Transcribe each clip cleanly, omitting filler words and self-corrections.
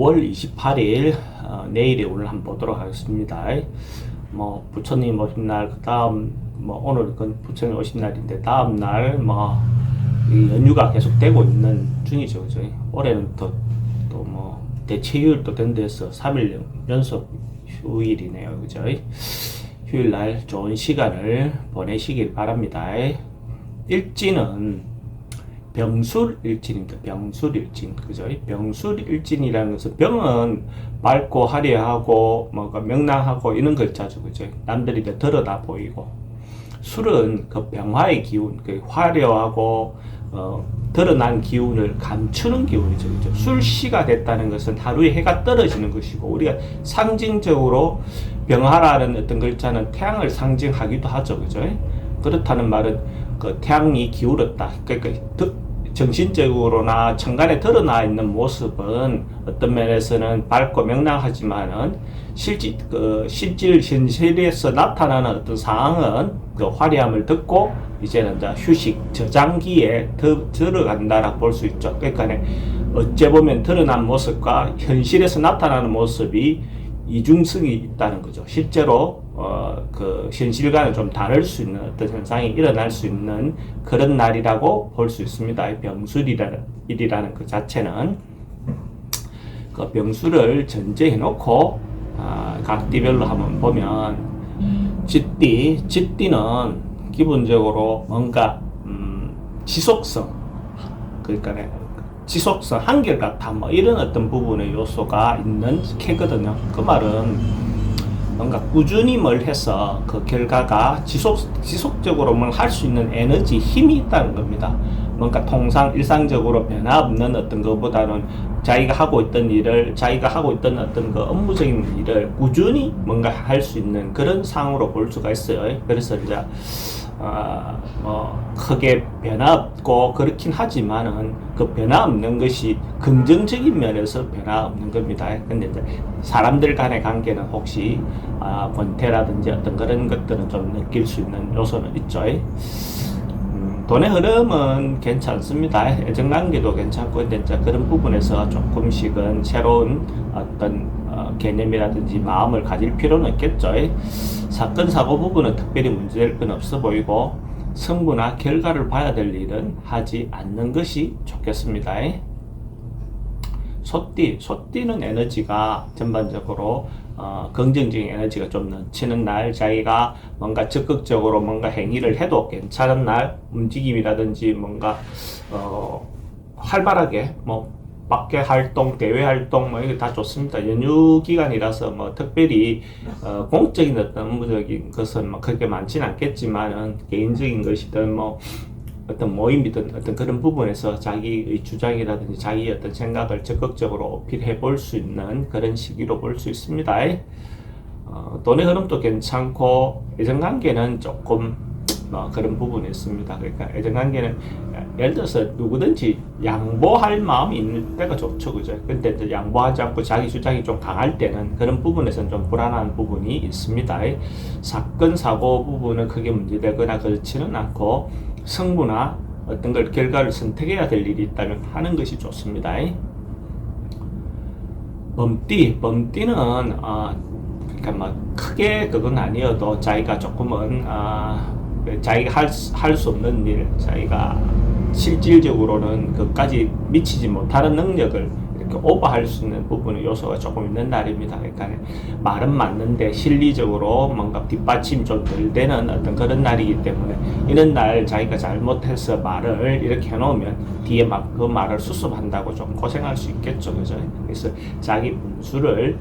5월 28일 내일이 오늘 한번 보도록 하겠습니다. 뭐 부처님 오신 날, 그 다음 뭐 오늘 그 부처님 오신 날인데 다음 날뭐 연휴가 계속되고 있는 중이죠, 그죠? 올해는 또 뭐 대체휴일도 된 데서 3일 연속 휴일이네요, 그죠? 휴일날 좋은 시간을 보내시길 바랍니다. 일진은 병술일진입니다. 병술일진, 그죠? 병술일진이라는 것은 병은 맑고 화려하고 뭔가 명랑하고 이런 글자죠, 그죠? 남들이 드러나 보이고, 술은 그 병화의 기운, 그 화려하고 드러난 기운을 감추는 기운이죠, 그죠? 술시가 됐다는 것은 하루에 해가 떨어지는 것이고, 우리가 상징적으로 병화라는 어떤 글자는 태양을 상징하기도 하죠, 그죠? 그렇다는 말은 그 태양이 기울었다. 그러니까 정신적으로나 천간에 드러나 있는 모습은 어떤 면에서는 밝고 명랑하지만은 실질 현실에서 나타나는 어떤 상황은 그 화려함을 듣고 이제는 이제 휴식 저장기에 들어간다라고 볼 수 있죠. 그러니까 어째 보면 드러난 모습과 현실에서 나타나는 모습이 이중성이 있다는 거죠. 실제로 그 현실과는 좀 다를 수 있는 어떤 현상이 일어날 수 있는 그런 날이라고 볼 수 있습니다. 병술이라는 그 자체는 그 병술을 전제해 놓고 각 띠별로 한번 보면 쥐띠는 기본적으로 뭔가 지속성, 그러니까 지속성, 한결같아, 뭐 이런 어떤 부분의 요소가 있는 캐거든요. 그 말은 뭔가 꾸준히 뭘 해서 그 결과가 지속적으로 뭘 할 수 있는 에너지, 힘이 있다는 겁니다. 뭔가 일상적으로 변화 없는 어떤 것보다는 자기가 하고 있던 어떤 그 업무적인 일을 꾸준히 뭔가 할 수 있는 그런 상황으로 볼 수가 있어요. 그래서 이제 뭐 크게 변화 없고 그렇긴 하지만은 그 변화 없는 것이 긍정적인 면에서 변화 없는 겁니다. 근데 이제 사람들 간의 관계는 혹시 권태라든지 어떤 그런 것들은 좀 느낄 수 있는 요소는 있죠. 돈의 흐름은 괜찮습니다. 애정관계도 괜찮고, 근데 이제 그런 부분에서 조금씩은 새로운 어떤 개념이라든지 마음을 가질 필요는 있겠죠. 사건 사고 부분은 특별히 문제될 건 없어 보이고, 성부나 결과를 봐야 될 일은 하지 않는 것이 좋겠습니다. 소띠는 에너지가 전반적으로 긍정적인 에너지가 좀 넘치는 날, 자기가 뭔가 적극적으로 뭔가 행위를 해도 괜찮은 날, 움직임이라든지 뭔가 활발하게 뭐 밖에 활동, 대외 활동 뭐 이게 다 좋습니다. 연휴 기간이라서 뭐 특별히 공적인 어떤 업무적인 것은 뭐 그렇게 많지는 않겠지만은 개인적인 것이든 뭐 어떤 모임이든 어떤 그런 부분에서 자기의 주장이라든지 자기의 어떤 생각을 적극적으로 어필해 볼 수 있는 그런 시기로 볼 수 있습니다. 돈의 흐름도 괜찮고, 애정관계는 조금 그런 부분이 있습니다. 그러니까 애정관계는 예를 들어서 누구든지 양보할 마음이 있는 때가 좋죠, 그죠? 근데 이제 양보하지 않고 자기 주장이 좀 강할 때는 그런 부분에서는 좀 불안한 부분이 있습니다. 사건 사고 부분은 크게 문제되거나 그렇지는 않고, 성부나 어떤 걸 결과를 선택해야 될 일이 있다면 하는 것이 좋습니다. 범띠는 그러니까 뭐 크게 그건 아니어도 자기가 조금은 자기가 할 수 없는 일, 자기가 실질적으로는 그까지 미치지 못하는 능력을 이렇게 오버할 수 있는 부분의 요소가 조금 있는 날입니다. 그러니까 말은 맞는데 실리적으로 뭔가 뒷받침 좀 덜 되는 어떤 그런 날이기 때문에, 이런 날 자기가 잘못해서 말을 이렇게 해놓으면 뒤에 막 그 말을 수습한다고 좀 고생할 수 있겠죠, 그죠? 그래서 자기 범주를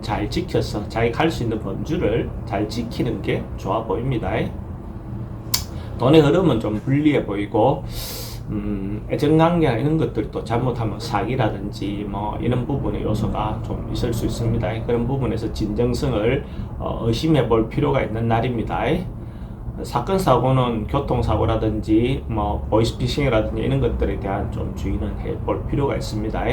잘 지켜서 자기가 할 수 있는 범주를 잘 지키는 게 좋아 보입니다. 돈의 흐름은 좀 불리해 보이고, 애정관계나 이런 것들도 잘못하면 사기라든지 뭐 이런 부분의 요소가 좀 있을 수 있습니다. 그런 부분에서 진정성을 의심해 볼 필요가 있는 날입니다. 사건 사고는 교통사고라든지 뭐 보이스피싱이라든지 이런 것들에 대한 좀 주의는 해 볼 필요가 있습니다.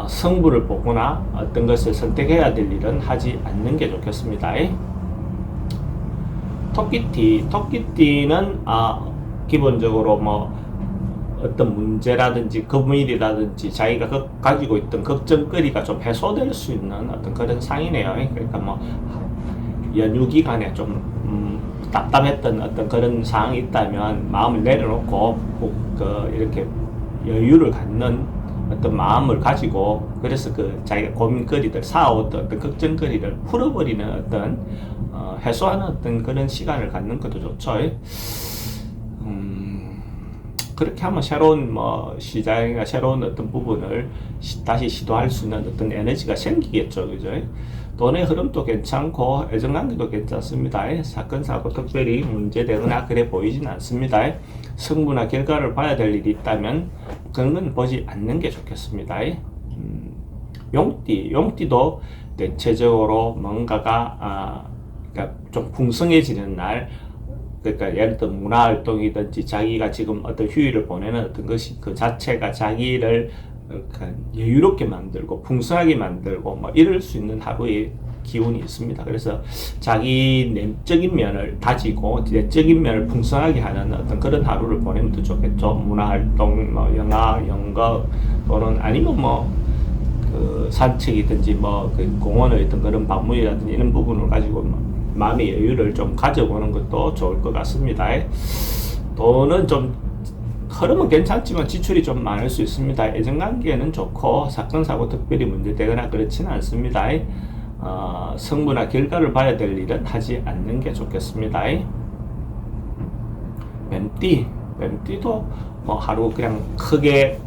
성부를 보거나 어떤 것을 선택해야 될 일은 하지 않는 게 좋겠습니다. 토끼띠는 기본적으로 뭐 어떤 문제라든지 고민이라든지 자기가 가지고 있던 걱정거리가 좀 해소될 수 있는 어떤 그런 상이네요. 그러니까 뭐 연휴 기간에 좀 답답했던 어떤 그런 상황이 있다면 마음을 내려놓고 이렇게 여유를 갖는 어떤 마음을 가지고, 그래서 자기가 고민거리들, 쌓아왔던 어떤 걱정거리를 풀어버리는 어떤 해소하는 어떤 그런 시간을 갖는 것도 좋죠. 그렇게 하면 새로운 시장이나 새로운 어떤 부분을 다시 시도할 수 있는 어떤 에너지가 생기겠죠. 그죠? 돈의 흐름도 괜찮고 애정관계도 괜찮습니다. 사건 사고 특별히 문제되거나 그래 보이진 않습니다. 승부나 결과를 봐야 될 일이 있다면 그런 건 보지 않는 게 좋겠습니다. 용띠도 대체적으로 뭔가가 그러니까 좀 풍성해지는 날, 그러니까 예를 들어 문화활동이든지 자기가 지금 어떤 휴일을 보내는 어떤 것이 그 자체가 자기를 여유롭게 만들고 풍성하게 만들고 이럴 수 있는 하루의 기운이 있습니다. 그래서 자기 내적인 면을 다지고 내적인 면을 풍성하게 하는 어떤 그런 하루를 보내면 더 좋겠죠. 문화활동, 영화, 연극 또는 아니면 그 산책이든지 그 공원의 어떤 그런 방문이라든지 이런 부분을 가지고 마음의 여유를 좀 가져보는 것도 좋을 것 같습니다. 돈은 좀 흐름은 괜찮지만 지출이 좀 많을 수 있습니다. 애정관계는 좋고 사건 사고 특별히 문제되거나 그렇지는 않습니다. 성부나 결과를 봐야 될 일은 하지 않는 게 좋겠습니다. 뱀띠도 하루 그냥 크게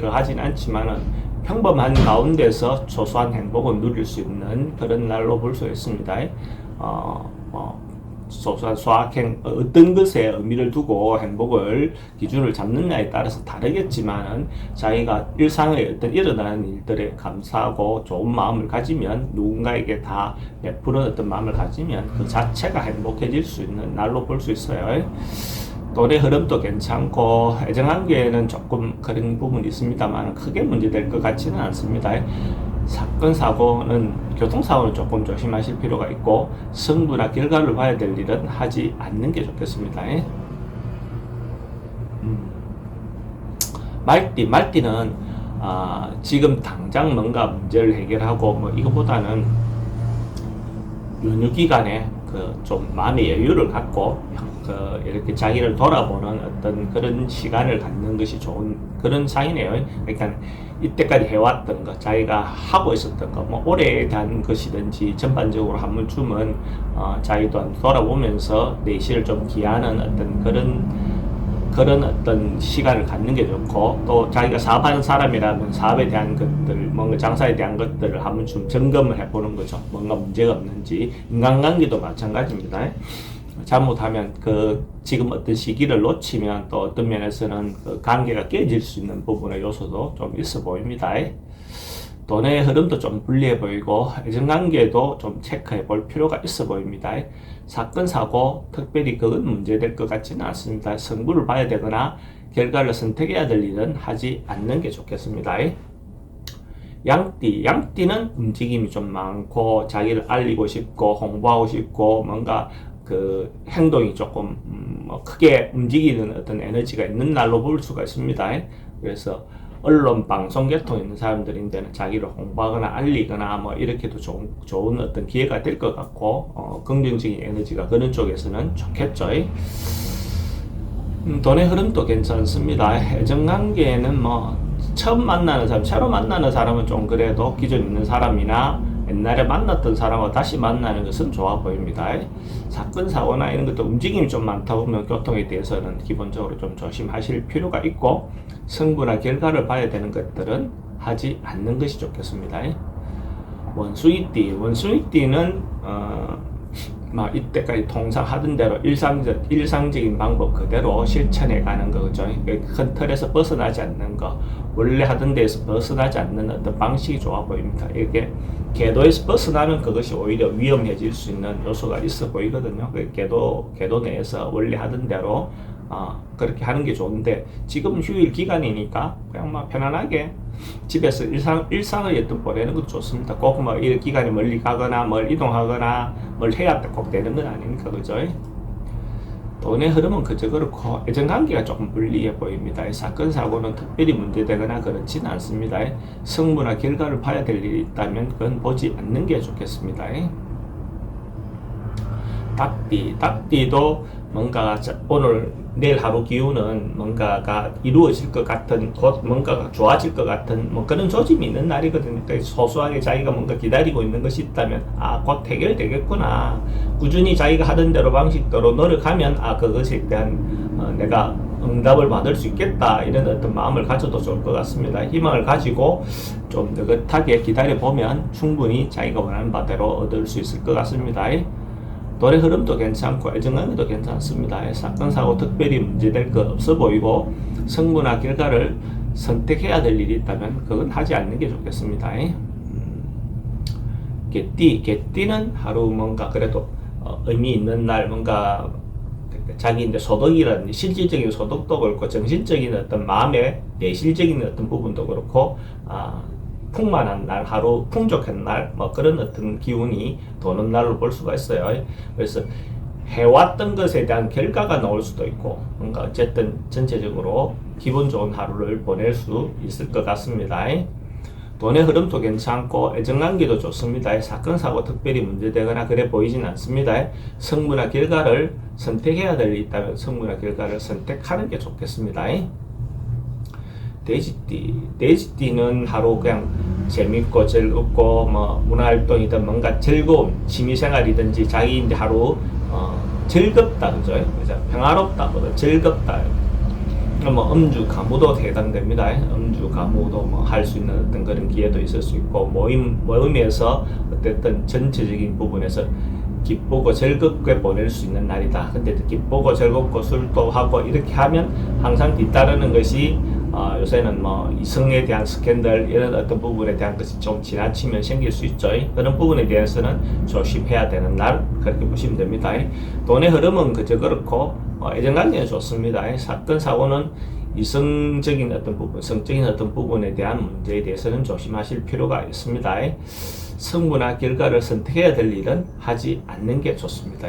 하진 않지만은 평범한 가운데서 소소한 행복을 누릴 수 있는 그런 날로 볼 수 있습니다. 소소한 소확행, 어떤 것에 의미를 두고 행복을 기준을 잡느냐에 따라서 다르겠지만은 자기가 일상의 어떤 일어나는 일들에 감사하고 좋은 마음을 가지면, 누군가에게 다 베푸는 어떤 마음을 가지면 그 자체가 행복해질 수 있는 날로 볼 수 있어요. 돈의 흐름도 괜찮고 애정관계에는 조금 그런 부분이 있습니다만 크게 문제될 것 같지는 않습니다. 사건 사고는, 교통사고는 조금 조심하실 필요가 있고 승부나 결과를 봐야 될 일은 하지 않는 게 좋겠습니다. 말띠는 지금 당장 뭔가 문제를 해결하고 이거보다는 연휴 기간에 좀 마음의 여유를 갖고 이렇게 자기를 돌아보는 어떤 그런 시간을 갖는 것이 좋은 그런 상이네요. 그러니까 이때까지 해왔던 것, 자기가 하고 있었던 것, 올해에 대한 것이든지 전반적으로 한 번쯤은 자기도 돌아보면서 내실을 좀 기하는 어떤 그런 어떤 시간을 갖는 게 좋고, 또 자기가 사업하는 사람이라면 사업에 대한 것들, 뭔가 장사에 대한 것들을 한 번쯤 점검을 해보는 거죠. 뭔가 문제가 없는지. 인간관계도 마찬가지입니다. 잘못하면 지금 어떤 시기를 놓치면 또 어떤 면에서는 관계가 깨질 수 있는 부분의 요소도 좀 있어 보입니다. 돈의 흐름도 좀 불리해 보이고 애정관계도 좀 체크해 볼 필요가 있어 보입니다. 사건 사고 특별히 그건 문제될 것 같지는 않습니다. 승부를 봐야 되거나 결과를 선택해야 될 일은 하지 않는 게 좋겠습니다. 양띠는 움직임이 좀 많고 자기를 알리고 싶고 홍보하고 싶고 뭔가 행동이 조금 크게 움직이는 어떤 에너지가 있는 날로 볼 수가 있습니다. 그래서 언론, 방송 계통 있는 사람들인데는 자기를 홍보하거나 알리거나 이렇게도 좋은 어떤 기회가 될 것 같고 긍정적인 에너지가 그런 쪽에서는 좋겠죠. 돈의 흐름도 괜찮습니다. 애정관계에는 처음 만나는 사람, 새로 만나는 사람은 좀 그래도 기존 있는 사람이나 옛날에 만났던 사람과 다시 만나는 것은 좋아 보입니다. 사건, 사고나 이런 것도 움직임이 좀 많다 보면 교통에 대해서는 기본적으로 좀 조심하실 필요가 있고 승부나 결과를 봐야 되는 것들은 하지 않는 것이 좋겠습니다. 원숭이띠는 이때까지 통상 하던 대로 일상적인 방법 그대로 실천해 가는 거죠. 큰 틀에서 벗어나지 않는 거, 원래 하던 데에서 벗어나지 않는 어떤 방식이 좋아 보입니다. 이렇게 궤도에서 벗어나면 그것이 오히려 위험해질 수 있는 요소가 있어 보이거든요. 궤도 내에서 원래 하던 대로 그렇게 하는 게 좋은데 지금 휴일 기간이니까 그냥 편안하게 집에서 일상을 어떤 보내는 것도 좋습니다. 꼭 이 기간에 멀리 가거나 뭘 이동하거나 뭘 해야 꼭 되는 건 아니니까, 그죠? 돈의 흐름은 그저 그렇고 애정관계가 조금 불리해 보입니다. 사건 사고는 특별히 문제되거나 그렇지는 않습니다. 성부나 결과를 봐야 될 일이 있다면 그건 보지 않는 게 좋겠습니다. 닭띠도 뭔가 오늘 내일 하루 기운은 뭔가가 이루어질 것 같은, 곧 뭔가가 좋아질 것 같은 뭐 그런 조짐이 있는 날이거든요. 그러니까 소소하게 자기가 뭔가 기다리고 있는 것이 있다면 곧 해결되겠구나, 꾸준히 자기가 하던 대로 방식대로 노력하면 그것에 대한 내가 응답을 받을 수 있겠다, 이런 어떤 마음을 가져도 좋을 것 같습니다. 희망을 가지고 좀 느긋하게 기다려보면 충분히 자기가 원하는 바대로 얻을 수 있을 것 같습니다. 돈의 흐름도 괜찮고 애정관계도 괜찮습니다. 사건 사고 특별히 문제될 거 없어 보이고 성부나 결과를 선택해야 될 일이 있다면 그건 하지 않는 게 좋겠습니다. 개띠는 하루 뭔가 그래도 의미 있는 날, 뭔가 자기 이제 소득이라든지 실질적인 소득도 그렇고 정신적인 어떤 마음의 내실적인 어떤 부분도 그렇고 풍만한 날, 하루 풍족한 날, 뭐 그런 어떤 기운이 도는 날로 볼 수가 있어요. 그래서 해왔던 것에 대한 결과가 나올 수도 있고, 뭔가 어쨌든 전체적으로 기분 좋은 하루를 보낼 수 있을 것 같습니다. 돈의 흐름도 괜찮고 애정관계도 좋습니다. 사건 사고 특별히 문제되거나 그래 보이진 않습니다. 성부나 결과를 선택해야 될 일이 있다면 성부나 결과를 선택하는 게 좋겠습니다. 돼지띠는 하루 그냥 재밌고 즐겁고 뭐 문화활동이든 뭔가 즐거운 취미생활이든지 자기 이제 하루 즐겁다, 그죠? 평화롭다, 즐겁다. 뭐 음주 가무도 해당됩니다. 음주 가무도 뭐 할 수 있는 어떤 그런 기회도 있을 수 있고, 모임에서 어쨌든 전체적인 부분에서 기쁘고 즐겁게 보낼 수 있는 날이다. 근데 기쁘고 즐겁고 술도 하고 이렇게 하면 항상 뒤따르는 것이 요새는 뭐 이성에 대한 스캔들, 이런 어떤 부분에 대한 것이 좀 지나치면 생길 수 있죠. 그런 부분에 대해서는 조심해야 되는 날, 그렇게 보시면 됩니다. 돈의 흐름은 그저 그렇고 애정관계는 좋습니다. 사건 사고는 이성적인 어떤 부분, 성적인 어떤 부분에 대한 문제에 대해서는 조심하실 필요가 있습니다. 성부나 결과를 선택해야 될 일은 하지 않는 게 좋습니다.